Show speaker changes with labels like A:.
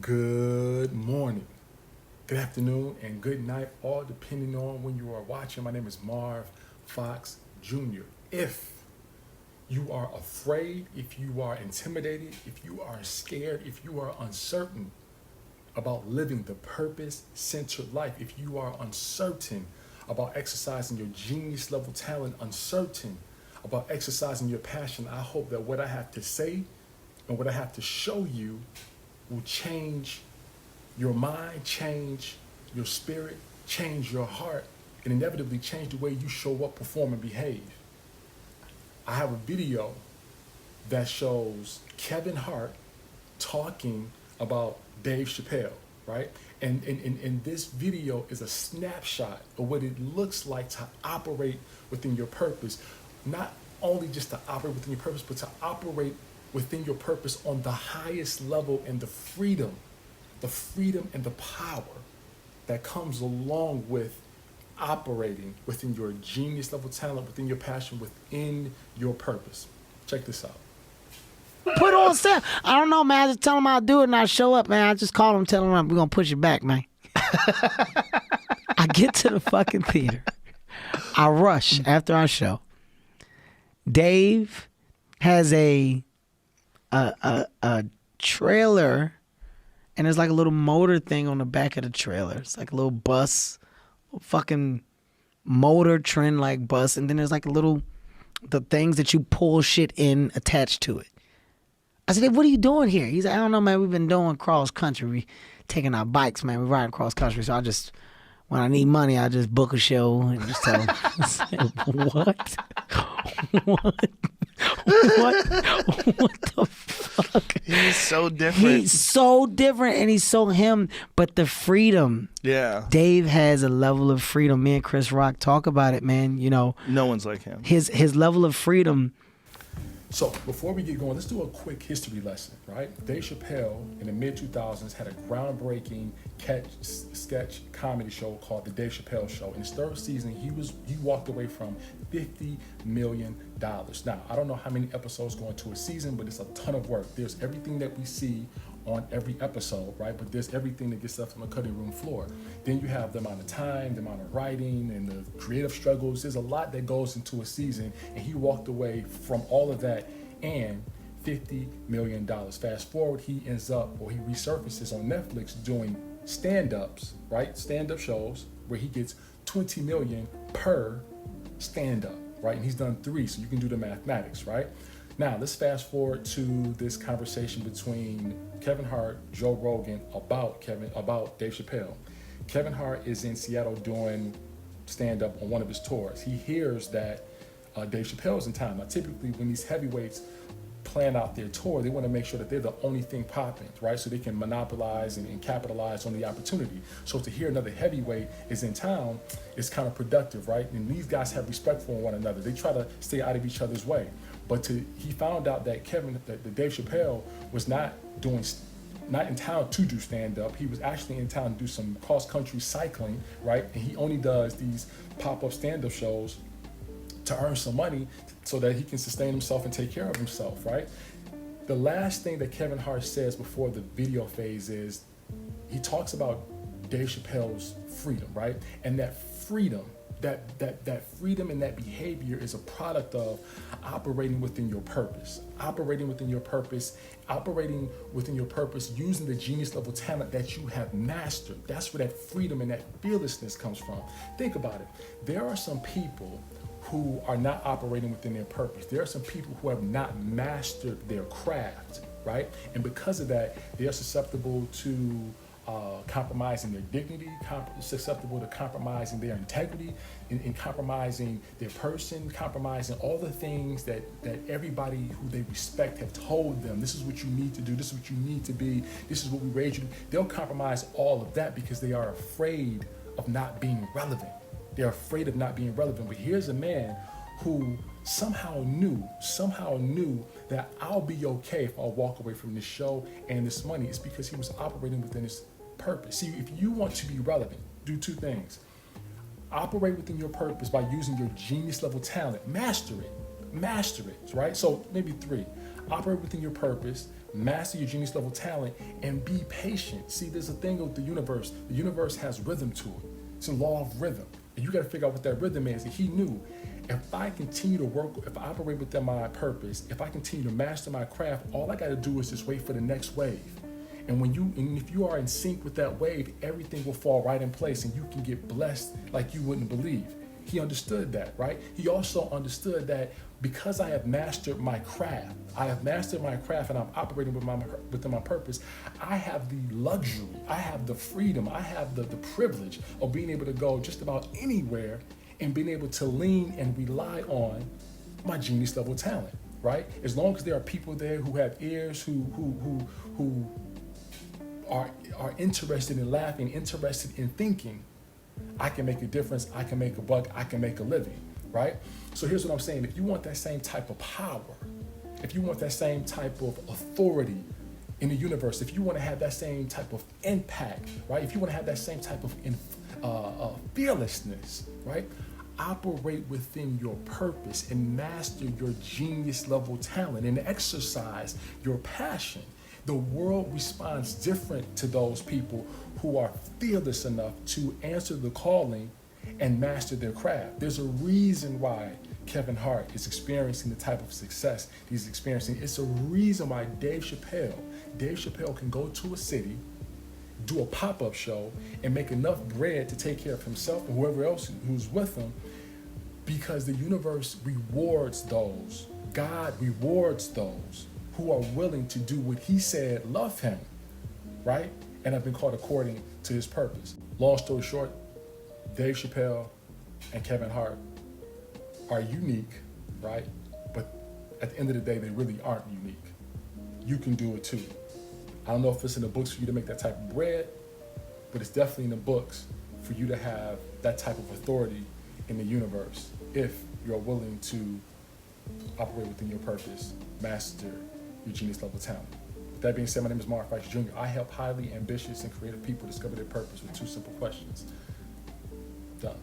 A: Good morning, good afternoon, and good night, all depending on when you are watching. My name is Marv Fox Jr. If you are afraid, if you are intimidated, if you are scared, if you are uncertain about living the purpose centered life, if you are uncertain about exercising your genius level talent, uncertain about exercising your passion, I hope that what I have to say and what I have to show you will change your mind, change your spirit, change your heart, and inevitably change the way you show up, perform, and behave. I have a video that shows Kevin Hart talking about Dave Chappelle, right? And this video is a snapshot of what it looks like to operate within your purpose. Not only just to operate within your purpose, but to operate within your purpose on the highest level and the freedom and the power that comes along with operating within your genius level talent, within your passion, within your purpose. Check this out.
B: Put on set. I don't know, man. I just tell them I'll do it and I show up, man. I just call them, tell them we're going to push it back, man. I get to the fucking theater. I rush after our show. Dave has a trailer, and there's like a little motor thing on the back of the trailer. It's like a little bus, fucking motor trend like bus, and then there's like the things that you pull shit in attached to it. I said, hey, what are you doing here? He's like, I don't know, man. We've been doing cross country. We taking our bikes, man. We riding cross country. So when I need money, I just book a show and just tell them. I said, what? What? What the fuck?
C: He's so different.
B: He's so different, and he's so him. But the freedom.
C: Yeah.
B: Dave has a level of freedom. Me and Chris Rock talk about it, man. You know.
C: No one's like him.
B: His level of freedom.
A: So before we get going, let's do a quick history lesson, right? Dave Chappelle in the mid-2000s had a groundbreaking sketch comedy show called The Dave Chappelle Show. In his third season, he walked away from $50 million. Now, I don't know how many episodes go into a season, but it's a ton of work. There's everything that we see on every episode, right? But there's everything that gets left on the cutting room floor. Then you have the amount of time, the amount of writing, and the creative struggles. There's a lot that goes into a season, and he walked away from all of that and $50 million. Fast forward, he ends up, or he resurfaces on Netflix doing stand-ups, right? Stand-up shows where he gets $20 million per stand-up, right? And he's done 3, so you can do the mathematics, right? Now, let's fast forward to this conversation between Kevin Hart, Joe Rogan about Dave Chappelle. Kevin Hart is in Seattle doing stand-up on one of his tours. He hears that Dave Chappelle's in town. Now, typically, when these heavyweights plan out their tour, they want to make sure that they're the only thing popping, right? So they can monopolize and capitalize on the opportunity. So to hear another heavyweight is in town is kind of productive, right? And these guys have respect for one another. They try to stay out of each other's way. But he found out that Dave Chappelle was not in town to do stand-up. He was actually in town to do some cross-country cycling, right? And he only does these pop-up stand-up shows to earn some money so that he can sustain himself and take care of himself, right? The last thing that Kevin Hart says before the video phase is he talks about Dave Chappelle's freedom, right? And that freedom, that freedom and that behavior is a product of operating within your purpose, using the genius level talent that you have mastered. That's where that freedom and that fearlessness comes from. Think about it. There are some people who are not operating within their purpose. There are some people who have not mastered their craft, right? And because of that, they are susceptible to compromising their dignity, susceptible to compromising their integrity, in compromising their person, compromising all the things that everybody who they respect have told them. This is what you need to do. This is what you need to be. This is what we raised you to. They'll compromise all of that because they are afraid of not being relevant. They're afraid of not being relevant. But here's a man who somehow knew that I'll be okay if I walk away from this show and this money. It's because he was operating within his purpose. See, if you want to be relevant, do 2 things. Operate within your purpose by using your genius level talent. Master it, right? So maybe 3. Operate within your purpose, master your genius level talent, and be patient. See, there's a thing with the universe. The universe has rhythm to it. It's a law of rhythm. And you got to figure out what that rhythm is. And he knew, if I continue to work, if I operate within my purpose, if I continue to master my craft, all I got to do is just wait for the next wave. And if you are in sync with that wave, everything will fall right in place and you can get blessed like you wouldn't believe. He understood that, right? He also understood that because I have mastered my craft, and I'm operating within my purpose, I have the luxury, I have the freedom, I have the privilege of being able to go just about anywhere and being able to lean and rely on my genius level talent, right? As long as there are people there who have ears, who are interested in laughing, interested in thinking, I can make a difference, I can make a buck, I can make a living, right? So here's what I'm saying. If you want that same type of power, if you want that same type of authority in the universe, if you want to have that same type of impact, right? If you want to have that same type of fearlessness, right? Operate within your purpose and master your genius level talent and exercise your passion. The world responds different to those people who are fearless enough to answer the calling and master their craft. There's a reason why Kevin Hart is experiencing the type of success he's experiencing. It's a reason why Dave Chappelle can go to a city, do a pop-up show, and make enough bread to take care of himself and whoever else who's with him, because the universe rewards those, God rewards those who are willing to do what he said, love him, right? And have been called according to his purpose. Long story short, Dave Chappelle and Kevin Hart are unique, right? But at the end of the day, they really aren't unique. You can do it too. I don't know if it's in the books for you to make that type of bread, but it's definitely in the books for you to have that type of authority in the universe if you're willing to operate within your purpose, master your genius level talent. With that being said, my name is Marv Fox Jr. I help highly ambitious and creative people discover their purpose with 2 simple questions. Done.